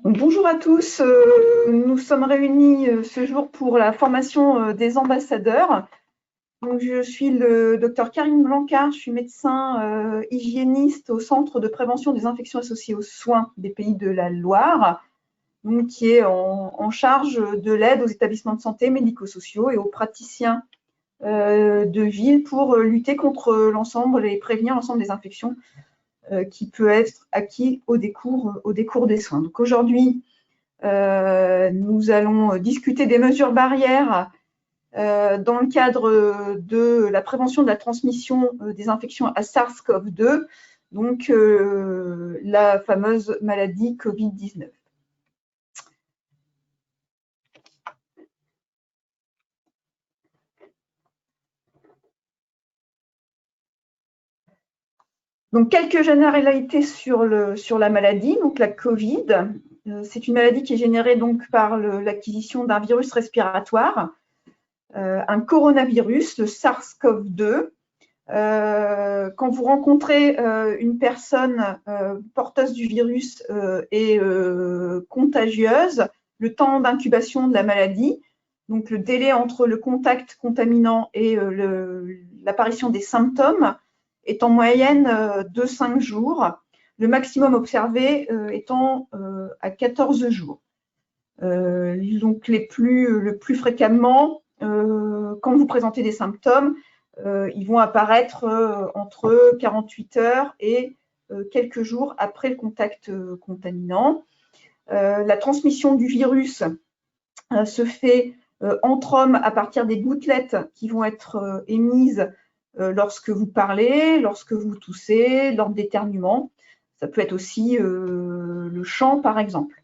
Donc, bonjour à tous, nous sommes réunis ce jour pour la formation des ambassadeurs. Donc, je suis le docteur Karine Blancard, je suis médecin hygiéniste au Centre de prévention des infections associées aux soins des Pays de la Loire, donc, qui est en charge de l'aide aux établissements de santé médico-sociaux et aux praticiens de ville pour lutter contre l'ensemble et prévenir l'ensemble des infections qui peut être acquis au décours des soins. Donc aujourd'hui, nous allons discuter des mesures barrières dans le cadre de la prévention de la transmission des infections à SARS-CoV-2, donc la fameuse maladie Covid-19. Donc, quelques généralités sur la maladie. Donc, la Covid, c'est une maladie qui est générée donc par l'acquisition d'un virus respiratoire, un coronavirus, le SARS-CoV-2. Quand vous rencontrez une personne porteuse du virus et contagieuse, le temps d'incubation de la maladie, donc le délai entre le contact contaminant et l'apparition des symptômes, est en moyenne de 5 jours, le maximum observé étant à 14 jours. Donc le plus fréquemment, quand vous présentez des symptômes, ils vont apparaître entre 48 heures et quelques jours après le contact contaminant. La transmission du virus se fait entre hommes à partir des gouttelettes qui vont être émises lorsque vous parlez, lorsque vous toussez, lors d'éternuements. Ça peut être aussi le chant, par exemple.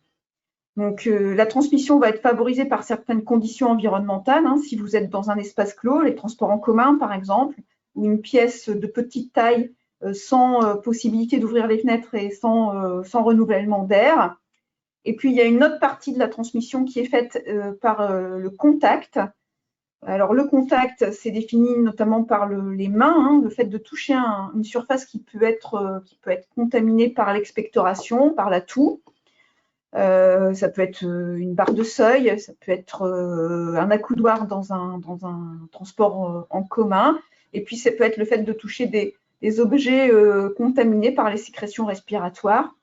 Donc, la transmission va être favorisée par certaines conditions environnementales. Si vous êtes dans un espace clos, les transports en commun, par exemple, ou une pièce de petite taille sans possibilité d'ouvrir les fenêtres et sans renouvellement d'air. Et puis, il y a une autre partie de la transmission qui est faite par le contact. Alors, le contact, c'est défini notamment par les mains, le fait de toucher une surface qui peut être contaminée par l'expectoration, par la toux. Ça peut être une barre de seuil, ça peut être un accoudoir dans un transport en commun. Et puis, ça peut être le fait de toucher des objets contaminés par les sécrétions respiratoires,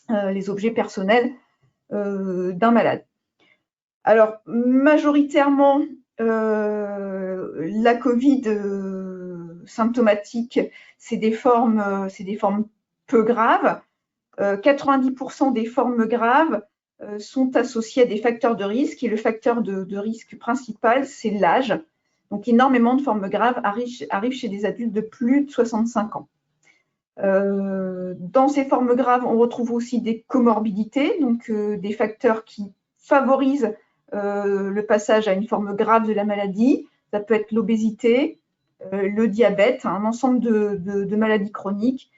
les objets personnels d'un malade. Alors, majoritairement, la Covid symptomatique, c'est des formes peu graves. 90% des formes graves sont associées à des facteurs de risque et le facteur de risque principal, c'est l'âge. Donc, énormément de formes graves arrivent chez des adultes de plus de 65 ans. Dans ces formes graves, on retrouve aussi des comorbidités, donc des facteurs qui favorisent le passage à une forme grave de la maladie. Ça peut être l'obésité, le diabète, un ensemble de maladies chroniques.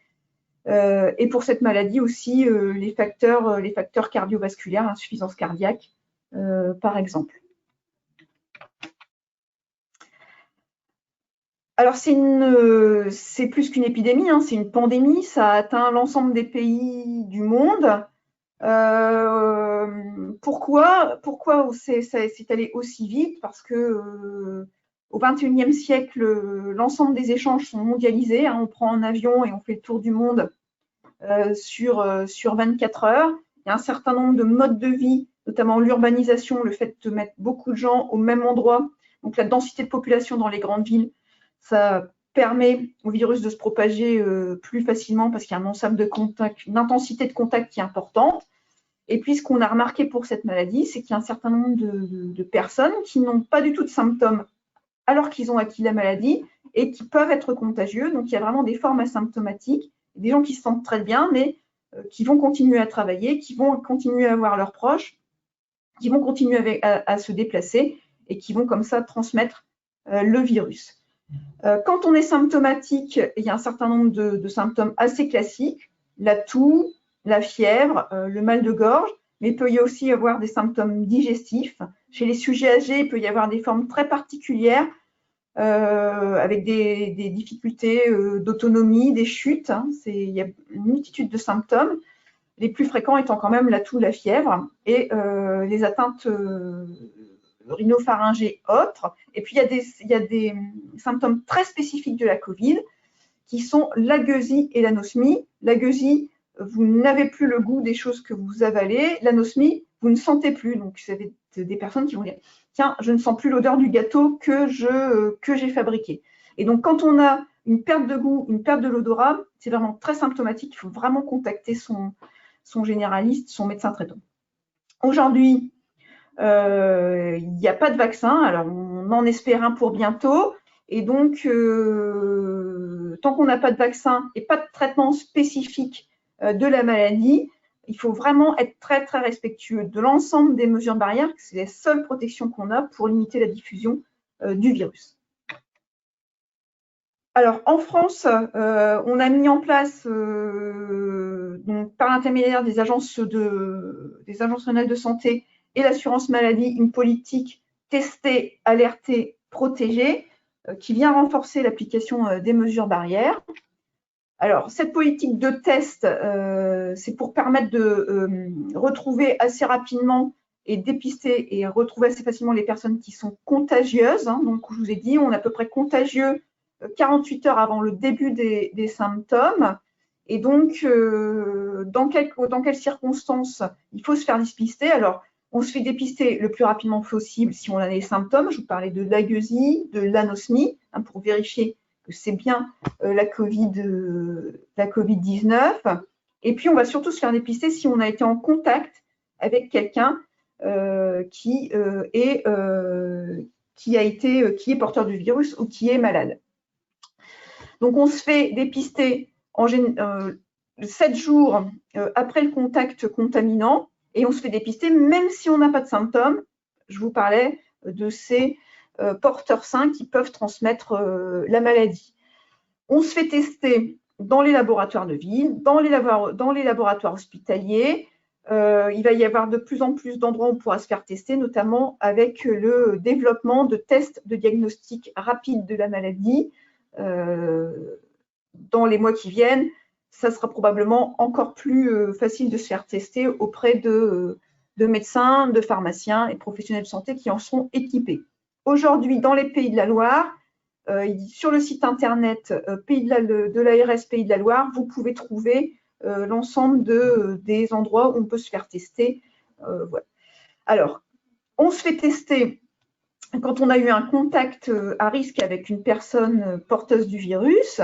Et pour cette maladie aussi, les facteurs cardiovasculaires, insuffisance cardiaque, par exemple. Alors, c'est plus qu'une épidémie, c'est une pandémie, ça a atteint l'ensemble des pays du monde. Pourquoi c'est allé aussi vite? Parce que au XXIe siècle, l'ensemble des échanges sont mondialisés. On prend un avion et on fait le tour du monde sur 24 heures. Il y a un certain nombre de modes de vie, notamment l'urbanisation, le fait de mettre beaucoup de gens au même endroit. Donc la densité de population dans les grandes villes, ça permet au virus de se propager plus facilement parce qu'il y a un ensemble de contacts, une intensité de contact qui est importante. Et puis, ce qu'on a remarqué pour cette maladie, c'est qu'il y a un certain nombre de personnes qui n'ont pas du tout de symptômes alors qu'ils ont acquis la maladie et qui peuvent être contagieux. Donc, il y a vraiment des formes asymptomatiques, des gens qui se sentent très bien, mais qui vont continuer à travailler, qui vont continuer à voir leurs proches, qui vont continuer à se déplacer et qui vont comme ça transmettre le virus. Quand on est symptomatique, il y a un certain nombre de symptômes assez classiques, la toux, la fièvre, le mal de gorge, mais il peut y aussi y avoir des symptômes digestifs. Chez les sujets âgés, il peut y avoir des formes très particulières avec des difficultés d'autonomie, des chutes. Il y a une multitude de symptômes. les plus fréquents étant quand même la toux, la fièvre et les atteintes rhinopharyngées autres. Et puis, il y a des symptômes très spécifiques de la Covid qui sont la gueusie et l'anosmie. La gueusie, vous n'avez plus le goût des choses que vous avalez. L'anosmie, vous ne sentez plus. Donc, vous avez des personnes qui vont dire « Tiens, je ne sens plus l'odeur du gâteau que j'ai fabriqué ». Et donc, quand on a une perte de goût, une perte de l'odorat, c'est vraiment très symptomatique. Il faut vraiment contacter son généraliste, son médecin traitant. Aujourd'hui, il n'y a pas de vaccin. Alors, on en espère un pour bientôt. Et donc, tant qu'on n'a pas de vaccin et pas de traitement spécifique de la maladie, il faut vraiment être très, très respectueux de l'ensemble des mesures barrières. C'est la seule protection qu'on a pour limiter la diffusion du virus. Alors, en France, on a mis en place, donc, par l'intermédiaire des agences régionales de santé et l'assurance maladie, une politique tester, alerter, protéger, qui vient renforcer l'application des mesures barrières. Alors, cette politique de test, c'est pour permettre de retrouver assez rapidement et dépister et retrouver assez facilement les personnes qui sont contagieuses. Hein. Donc, je vous ai dit, on est à peu près contagieux 48 heures avant le début des symptômes. Et donc, dans quelles circonstances il faut se faire dépister? Alors, on se fait dépister le plus rapidement possible si on a les symptômes. Je vous parlais de la gueusie, de l'anosmie, hein, pour vérifier que c'est bien la Covid-19. Et puis, on va surtout se faire dépister si on a été en contact avec quelqu'un qui est porteur du virus ou qui est malade. Donc, on se fait dépister 7 jours après le contact contaminant et on se fait dépister même si on n'a pas de symptômes. Je vous parlais de ces porteurs sains qui peuvent transmettre la maladie. On se fait tester dans les laboratoires de ville, dans les laboratoires hospitaliers. Il va y avoir de plus en plus d'endroits où on pourra se faire tester, notamment avec le développement de tests de diagnostic rapide de la maladie. Dans les mois qui viennent, ça sera probablement encore plus facile de se faire tester auprès de médecins, de pharmaciens et de professionnels de santé qui en seront équipés. Aujourd'hui, dans les Pays de la Loire, sur le site internet de l'ARS Pays de la Loire, vous pouvez trouver l'ensemble des endroits où on peut se faire tester. Voilà. Alors, on se fait tester quand on a eu un contact à risque avec une personne porteuse du virus.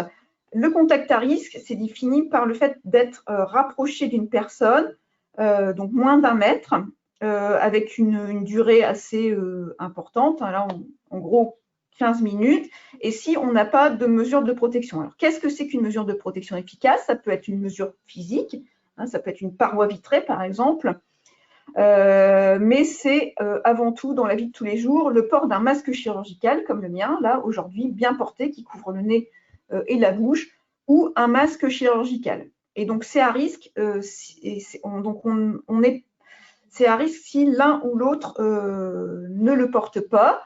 Le contact à risque, c'est défini par le fait d'être rapproché d'une personne, donc moins d'1 mètre, avec une durée assez importante. Hein, là, en gros, 15 minutes, et si on n'a pas de mesure de protection. Alors, qu'est-ce que c'est qu'une mesure de protection efficace? Ça peut être une mesure physique, hein, ça peut être une paroi vitrée, par exemple, mais c'est avant tout, dans la vie de tous les jours, le port d'un masque chirurgical, comme le mien, là, aujourd'hui, bien porté, qui couvre le nez et la bouche, ou un masque chirurgical. Et donc, c'est à risque, c'est à risque si l'un ou l'autre ne le porte pas.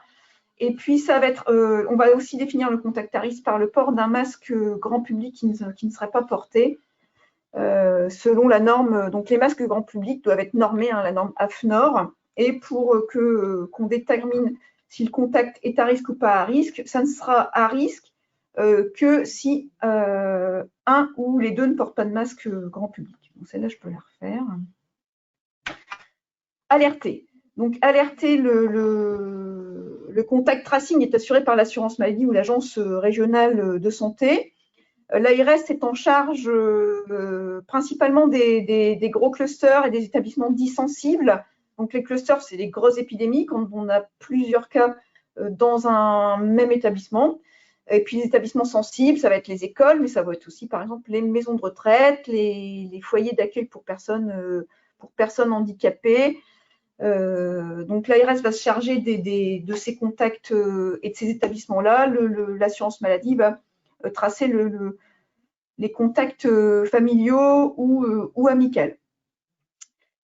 Et puis, ça va être, on va aussi définir le contact à risque par le port d'un masque grand public qui ne serait pas porté selon la norme. Donc, les masques grand public doivent être normés, hein, la norme AFNOR. Et pour qu'on détermine si le contact est à risque ou pas à risque, ça ne sera à risque que si un ou les deux ne portent pas de masque grand public. Donc, celle-là, je peux la refaire. Alerter. Donc, alerter, le contact tracing est assuré par l'assurance maladie ou l'agence régionale de santé. L'ARS est en charge principalement des gros clusters et des établissements dits sensibles. Donc, les clusters, c'est les grosses épidémies quand on a plusieurs cas dans un même établissement. Et puis, les établissements sensibles, ça va être les écoles, mais ça va être aussi, par exemple, les maisons de retraite, les foyers d'accueil pour personnes handicapées. Donc, l'ARS va se charger de ces contacts et de ces établissements-là. L'assurance maladie va tracer les contacts familiaux ou amicaux.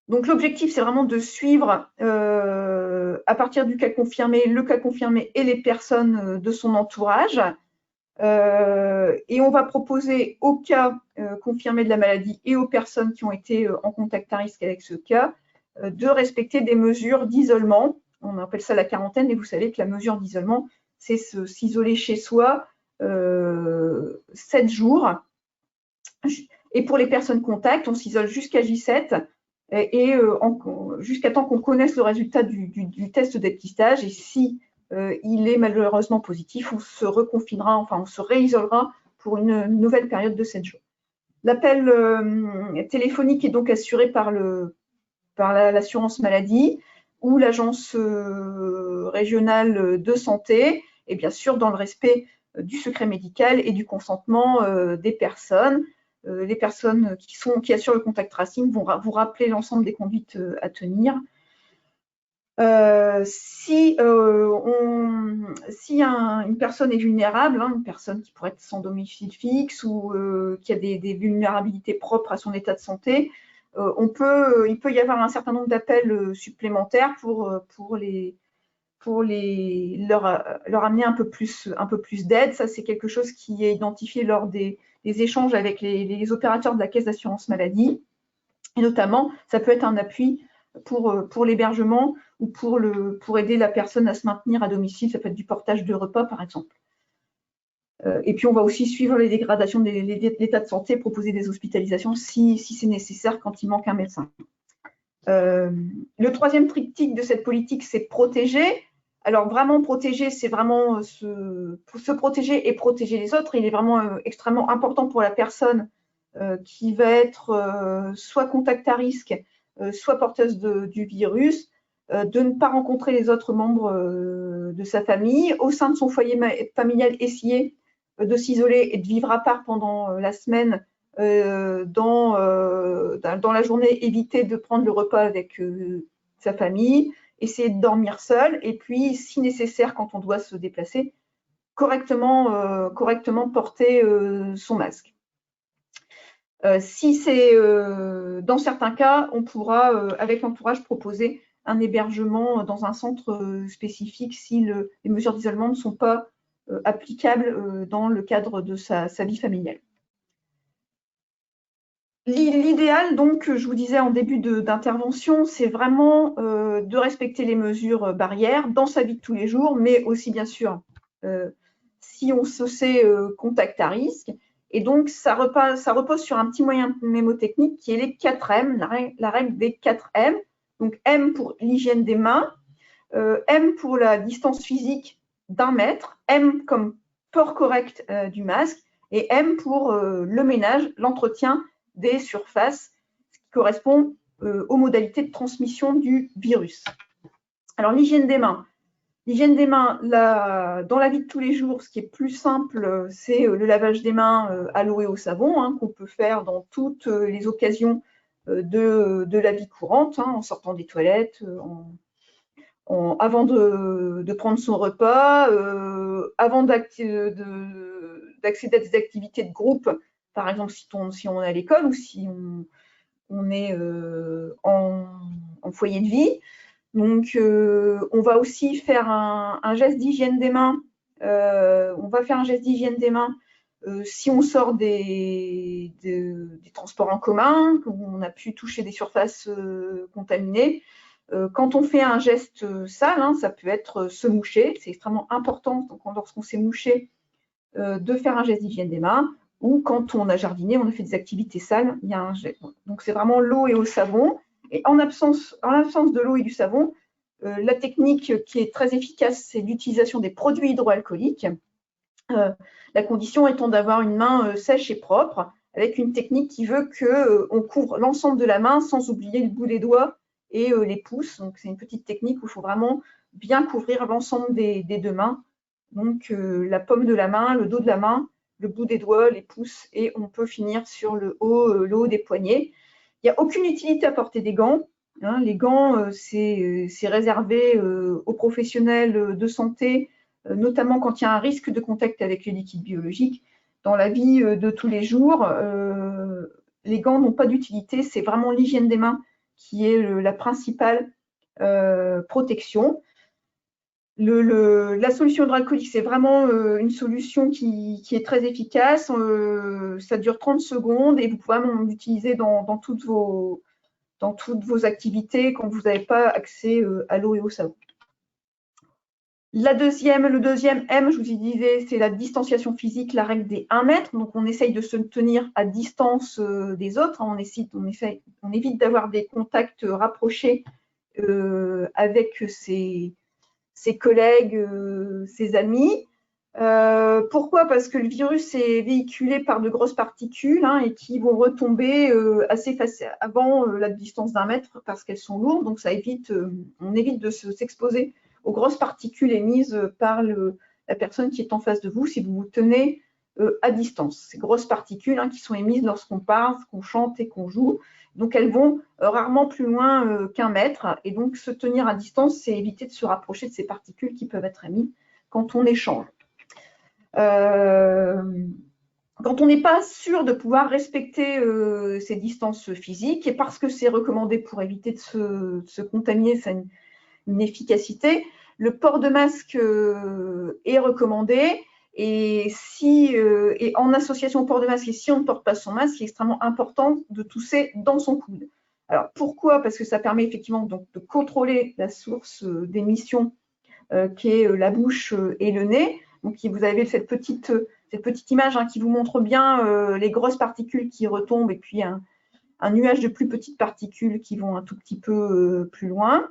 Donc, l'objectif, c'est vraiment de suivre à partir du cas confirmé, le cas confirmé et les personnes de son entourage. Et on va proposer aux cas confirmés de la maladie et aux personnes qui ont été en contact à risque avec ce cas de respecter des mesures d'isolement. On appelle ça la quarantaine, et vous savez que la mesure d'isolement, c'est s'isoler chez soi 7 jours. Et pour les personnes contacts, on s'isole jusqu'à J7 et jusqu'à temps qu'on connaisse le résultat du test de dépistage. Et si il est malheureusement positif, on se reconfinera, enfin on se réisolera pour une nouvelle période de 7 jours. L'appel téléphonique est donc assuré par l'assurance maladie ou l'agence régionale de santé, et bien sûr dans le respect du secret médical et du consentement des personnes. Les personnes qui assurent le contact tracing vont vous rappeler l'ensemble des conduites à tenir. Si une personne est vulnérable, une personne qui pourrait être sans domicile fixe ou qui a des vulnérabilités propres à son état de santé, il peut y avoir un certain nombre d'appels supplémentaires pour leur amener un peu plus d'aide. Ça, c'est quelque chose qui est identifié lors des échanges avec les opérateurs de la caisse d'assurance maladie. Et notamment, ça peut être un appui pour l'hébergement ou pour aider la personne à se maintenir à domicile. Ça peut être du portage de repas, par exemple. Et puis, on va aussi suivre les dégradations de l'état de santé, proposer des hospitalisations si c'est nécessaire quand il manque un médecin. Le troisième triptyque de cette politique, c'est protéger. Alors, vraiment protéger, c'est vraiment se protéger et protéger les autres. Il est vraiment extrêmement important pour la personne qui va être soit contact à risque, soit porteuse du virus, de ne pas rencontrer les autres membres de sa famille. Au sein de son foyer familial, essayer de s'isoler et de vivre à part pendant la semaine. Dans la journée, éviter de prendre le repas avec sa famille, essayer de dormir seul, et puis, si nécessaire, quand on doit se déplacer, correctement porter son masque. Si c'est dans certains cas, on pourra, avec l'entourage, proposer un hébergement dans un centre spécifique si les mesures d'isolement ne sont pas applicables dans le cadre de sa vie familiale. L'idéal, donc, je vous disais en début d'intervention, c'est vraiment de respecter les mesures barrières dans sa vie de tous les jours, mais aussi, bien sûr, si on se sait contact à risque. Et donc, ça repose sur un petit moyen mnémotechnique qui est les 4 M, la règle des 4 M. Donc, M pour l'hygiène des mains, M pour la distance physique d'1 mètre, M comme port correct du masque, et M pour le ménage, l'entretien des surfaces, ce qui correspond aux modalités de transmission du virus. Alors, l'hygiène des mains. L'hygiène des mains, dans la vie de tous les jours, ce qui est plus simple, c'est le lavage des mains à l'eau et au savon, qu'on peut faire dans toutes les occasions de la vie courante, en sortant des toilettes, avant de prendre son repas, avant d'accéder à des activités de groupe, par exemple si on est à l'école ou si on est en foyer de vie. Donc, on va aussi faire un geste d'hygiène des mains. On va faire un geste d'hygiène des mains si on sort des transports en commun, où on a pu toucher des surfaces contaminées. Quand on fait un geste sale, ça peut être se moucher. C'est extrêmement important lorsqu'on s'est mouché de faire un geste d'hygiène des mains, ou quand on a jardiné, on a fait des activités sales, il y a un geste. Donc c'est vraiment l'eau et au savon. Et en l'absence de l'eau et du savon, la technique qui est très efficace, c'est l'utilisation des produits hydroalcooliques. La condition étant d'avoir une main sèche et propre, avec une technique qui veut qu'on couvre l'ensemble de la main sans oublier le bout des doigts et les pouces. Donc c'est une petite technique où il faut vraiment bien couvrir l'ensemble des 2 mains. Donc la paume de la main, le dos de la main, le bout des doigts, les pouces, et on peut finir sur le haut des poignets. Il n'y a aucune utilité à porter des gants. Les gants, c'est réservé aux professionnels de santé, notamment quand il y a un risque de contact avec les liquides biologiques. Dans la vie de tous les jours, les gants n'ont pas d'utilité. C'est vraiment l'hygiène des mains qui est la principale protection. La solution hydroalcoolique, c'est vraiment une solution qui est très efficace. Ça dure 30 secondes et vous pouvez vraiment l'utiliser dans toutes vos activités quand vous n'avez pas accès à l'eau et au savon. Le deuxième M, je vous y disais, c'est la distanciation physique, la règle des 1 mètre. Donc, on essaye de se tenir à distance des autres. On évite d'avoir des contacts rapprochés avec ses collègues, ses amis. Pourquoi? Parce que le virus est véhiculé par de grosses particules et qui vont retomber assez facile avant la distance d'1 mètre parce qu'elles sont lourdes. Donc, on évite de s'exposer aux grosses particules émises par la personne qui est en face de vous si vous vous tenez à distance. Ces grosses particules qui sont émises lorsqu'on parle, qu'on chante et qu'on joue. Donc, elles vont rarement plus loin qu'1 mètre. Et donc, se tenir à distance, c'est éviter de se rapprocher de ces particules qui peuvent être émises quand on échange. Quand on n'est pas sûr de pouvoir respecter ces distances physiques, et parce que c'est recommandé pour éviter de se contaminer, ça a une efficacité, le port de masque est recommandé. Et en association au port de masque, et si on ne porte pas son masque, il est extrêmement important de tousser dans son coude. Alors pourquoi? Parce que ça permet effectivement donc de contrôler la source d'émission qui est la bouche et le nez. Donc vous avez cette petite image qui vous montre bien les grosses particules qui retombent et puis un nuage de plus petites particules qui vont un tout petit peu plus loin.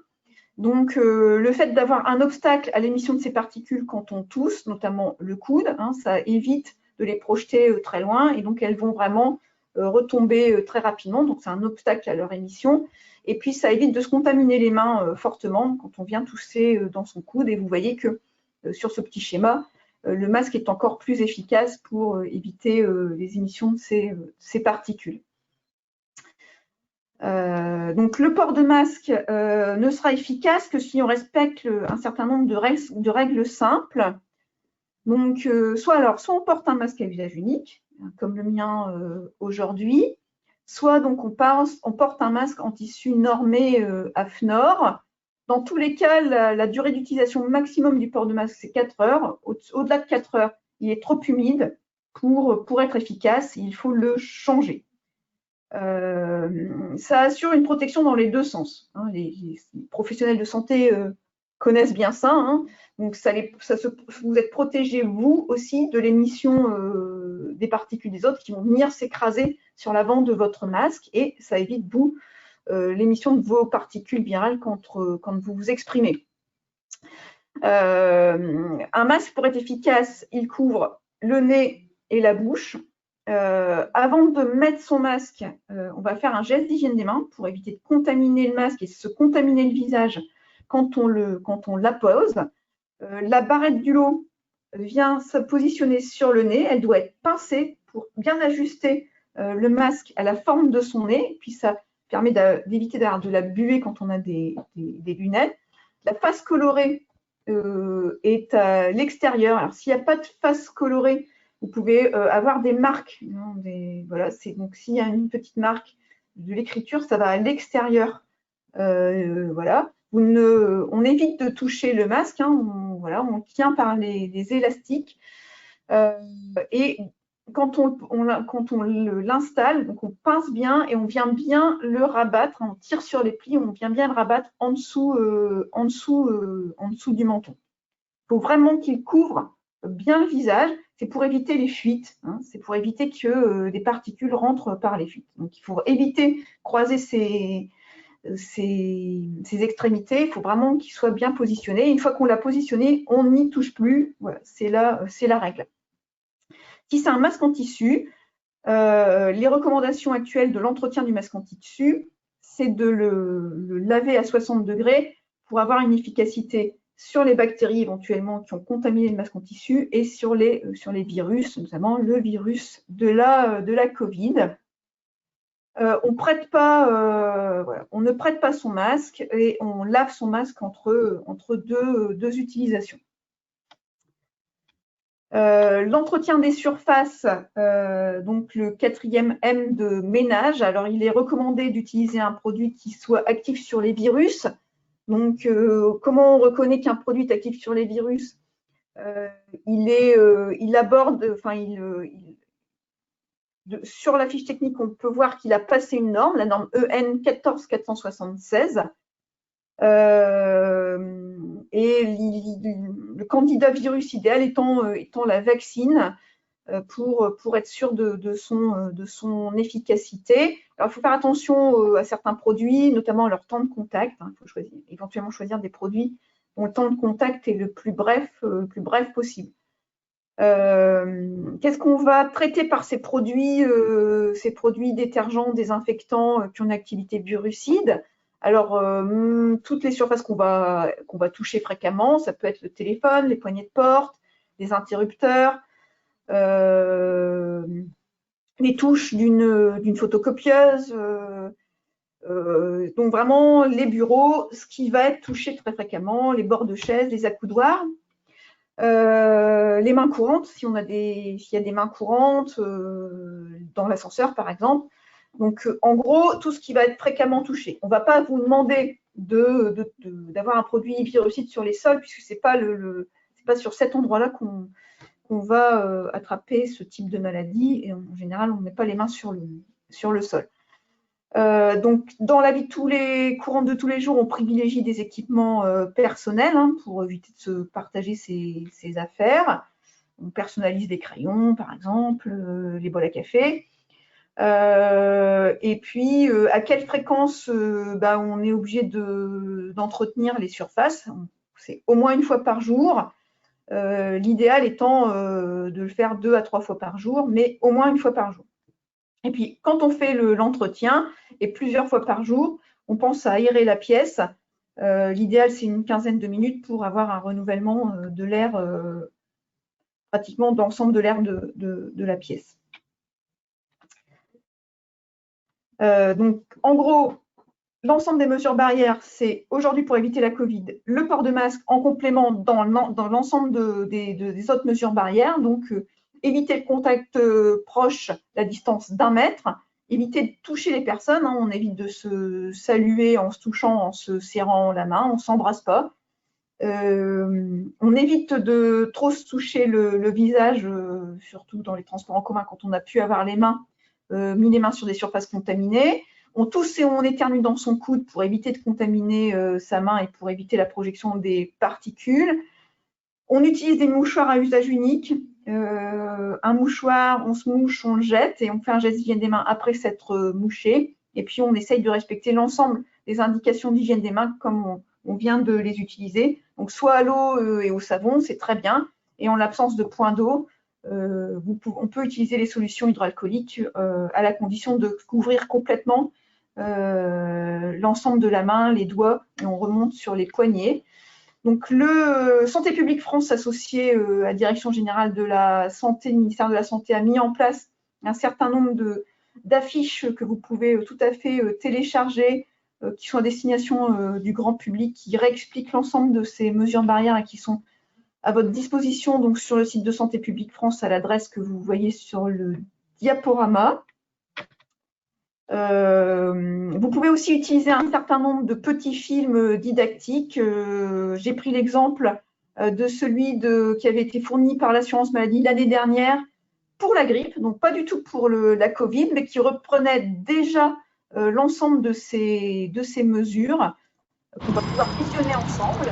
Donc, le fait d'avoir un obstacle à l'émission de ces particules quand on tousse, notamment le coude, ça évite de les projeter très loin et donc elles vont vraiment retomber très rapidement. Donc, c'est un obstacle à leur émission. Et puis, ça évite de se contaminer les mains fortement quand on vient tousser dans son coude. Et vous voyez que sur ce petit schéma, le masque est encore plus efficace pour éviter les émissions de ces particules. Donc, le port de masque ne sera efficace que si on respecte un certain nombre de règles simples. Donc, soit on porte un masque à usage unique, comme le mien aujourd'hui, soit donc on porte un masque en tissu normé AFNOR. Dans tous les cas, la durée d'utilisation maximum du port de masque, c'est 4 heures. Au-delà de 4 heures, il est trop humide pour être efficace. Il faut le changer. Ça assure une protection dans les deux sens. Les professionnels de santé connaissent bien ça. Donc, vous êtes protégé, vous aussi, de l'émission des particules des autres qui vont venir s'écraser sur l'avant de votre masque et ça évite, vous, l'émission de vos particules virales quand vous vous exprimez. Un masque, pour être efficace, il couvre le nez et la bouche. Avant de mettre son masque, on va faire un geste d'hygiène des mains pour éviter de contaminer le masque et se contaminer le visage quand on l'appose. La barrette du lot vient se positionner sur le nez. Elle doit être pincée pour bien ajuster le masque à la forme de son nez. Puis ça permet d'éviter d'avoir de la buée quand on a des lunettes. La face colorée est à l'extérieur. Alors, s'il n'y a pas de face colorée, vous pouvez avoir des marques. Voilà, donc s'il y a une petite marque de l'écriture, ça va à l'extérieur. Voilà. On évite de toucher le masque. On tient par les élastiques. Et quand on l'installe, donc on pince bien et on vient bien le rabattre. On tire sur les plis, on vient bien le rabattre en dessous du menton. Il faut vraiment qu'il couvre bien le visage. C'est pour éviter les fuites. C'est pour éviter que des particules rentrent par les fuites. Donc, il faut éviter de croiser ces extrémités. Il faut vraiment qu'il soit bien positionné. Une fois qu'on l'a positionné, on n'y touche plus. Voilà, c'est la règle. Si c'est un masque en tissu, les recommandations actuelles de l'entretien du masque en tissu, c'est de le laver à 60 degrés pour avoir une efficacité sur les bactéries éventuellement qui ont contaminé le masque en tissu et sur les virus, notamment le virus de la Covid. On ne prête pas son masque et on lave son masque entre deux utilisations. L'entretien des surfaces, donc le 4e M de ménage. Alors, il est recommandé d'utiliser un produit qui soit actif sur les virus, Donc, comment on reconnaît qu'un produit est actif sur les virus? Il aborde, enfin, sur la fiche technique, on peut voir qu'il a passé une norme, la norme EN 14476. Et le candidat virus idéal étant la vaccine pour être sûr de son efficacité. Alors, il faut faire attention à certains produits, notamment à leur temps de contact. Il faut éventuellement choisir des produits dont le temps de contact est le plus bref possible. Qu'est-ce qu'on va traiter par ces produits détergents, désinfectants qui ont une activité virucide? Alors, toutes les surfaces qu'on va toucher fréquemment, ça peut être le téléphone, les poignées de porte, les interrupteurs, les touches d'une photocopieuse. Donc vraiment, les bureaux, ce qui va être touché très fréquemment, les bords de chaises, les accoudoirs. Les mains courantes, s'il y a des mains courantes dans l'ascenseur, par exemple. Donc, en gros, tout ce qui va être fréquemment touché. On ne va pas vous demander d'avoir un produit virucide sur les sols, puisque ce n'est pas, pas sur cet endroit-là qu'on va attraper ce type de maladie. Et en général, on ne met pas les mains sur le sol. Donc, dans la vie courante de tous les jours, on privilégie des équipements personnels pour éviter de se partager ses affaires. On personnalise des crayons, par exemple, les bols à café. Et puis, à quelle fréquence on est obligé d'entretenir les surfaces? C'est au moins une fois par jour. L'idéal étant de le faire 2 à 3 fois par jour, mais au moins une fois par jour. Et puis, quand on fait l'entretien, et plusieurs fois par jour, on pense à aérer la pièce. L'idéal, c'est une quinzaine de minutes pour avoir un renouvellement de l'air, pratiquement d'ensemble de l'air de la pièce. Donc, en gros, l'ensemble des mesures barrières, c'est aujourd'hui pour éviter la Covid, le port de masque en complément dans l'ensemble des autres mesures barrières. Donc, éviter le contact proche, la distance d'1 mètre, éviter de toucher les personnes. On évite de se saluer en se touchant, en se serrant la main, on ne s'embrasse pas. On évite de trop se toucher le visage, surtout dans les transports en commun quand on a pu avoir mis les mains sur des surfaces contaminées. On tousse et on éternue dans son coude pour éviter de contaminer sa main et pour éviter la projection des particules. On utilise des mouchoirs à usage unique. Un mouchoir, on se mouche, on le jette et on fait un geste d'hygiène des mains après s'être mouché. Et puis, on essaye de respecter l'ensemble des indications d'hygiène des mains comme on vient de les utiliser. Donc, soit à l'eau et au savon, c'est très bien. Et en l'absence de point d'eau, on peut utiliser les solutions hydroalcooliques à la condition de couvrir complètement l'ensemble de la main, les doigts, et on remonte sur les poignets. Donc, le Santé publique France, associé à la Direction générale de la santé, le ministère de la Santé, a mis en place un certain nombre d'affiches que vous pouvez tout à fait télécharger, qui sont à destination du grand public, qui réexpliquent l'ensemble de ces mesures barrières et qui sont à votre disposition donc sur le site de Santé publique France à l'adresse que vous voyez sur le diaporama. Vous pouvez aussi utiliser un certain nombre de petits films didactiques. J'ai pris l'exemple de celui qui avait été fourni par l'assurance maladie l'année dernière pour la grippe, donc pas du tout pour la Covid, mais qui reprenait déjà l'ensemble de ces mesures qu'on va pouvoir visionner ensemble.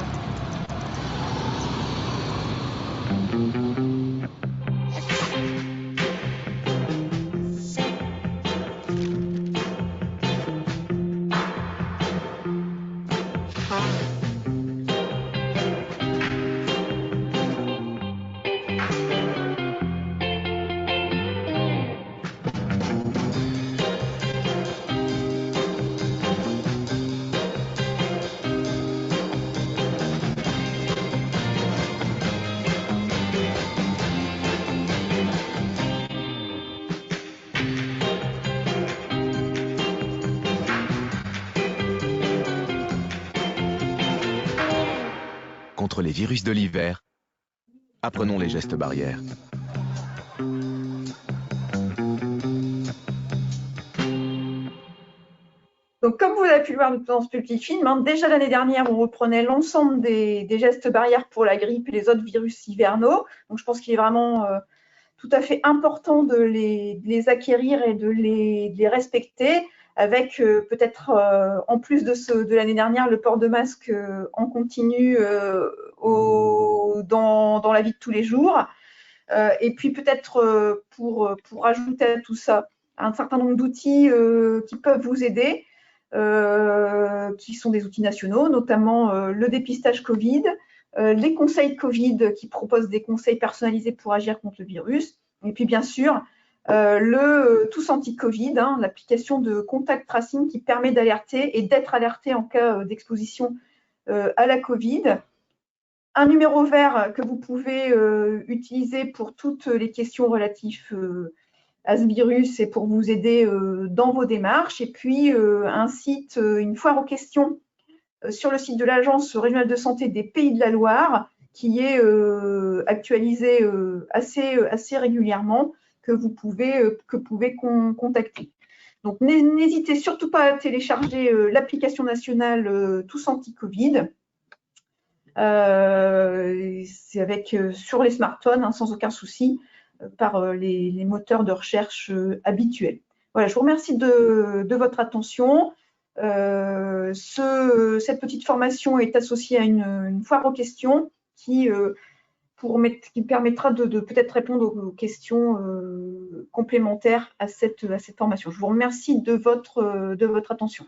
Contre les virus de l'hiver, apprenons les gestes barrières. Donc, comme vous avez pu le voir dans ce petit film, hein, déjà l'année dernière, on reprenait l'ensemble des gestes barrières pour la grippe et les autres virus hivernaux. Donc, je pense qu'il est vraiment tout à fait important de les acquérir et de les respecter, avec peut-être, en plus de l'année dernière, le port de masque en continu dans la vie de tous les jours. Et puis peut-être pour ajouter à tout ça, un certain nombre d'outils qui peuvent vous aider, qui sont des outils nationaux, notamment le dépistage Covid, les conseils Covid qui proposent des conseils personnalisés pour agir contre le virus, et puis bien sûr le Tous Anti-Covid, hein, l'application de contact tracing qui permet d'alerter et d'être alerté en cas d'exposition à la Covid. Un numéro vert que vous pouvez utiliser pour toutes les questions relatives à ce virus et pour vous aider dans vos démarches. Et puis un site, une foire aux questions sur le site de l'Agence régionale de santé des Pays de la Loire, qui est actualisé assez régulièrement, que vous pouvez contacter. Donc n'hésitez surtout pas à télécharger l'application nationale Tous Anti-Covid. C'est avec sur les smartphones, hein, sans aucun souci, par les moteurs de recherche habituels. Voilà, je vous remercie de votre attention. Cette petite formation est associée à une foire aux questions qui permettra de peut-être répondre aux questions complémentaires à cette formation. Je vous remercie de votre attention.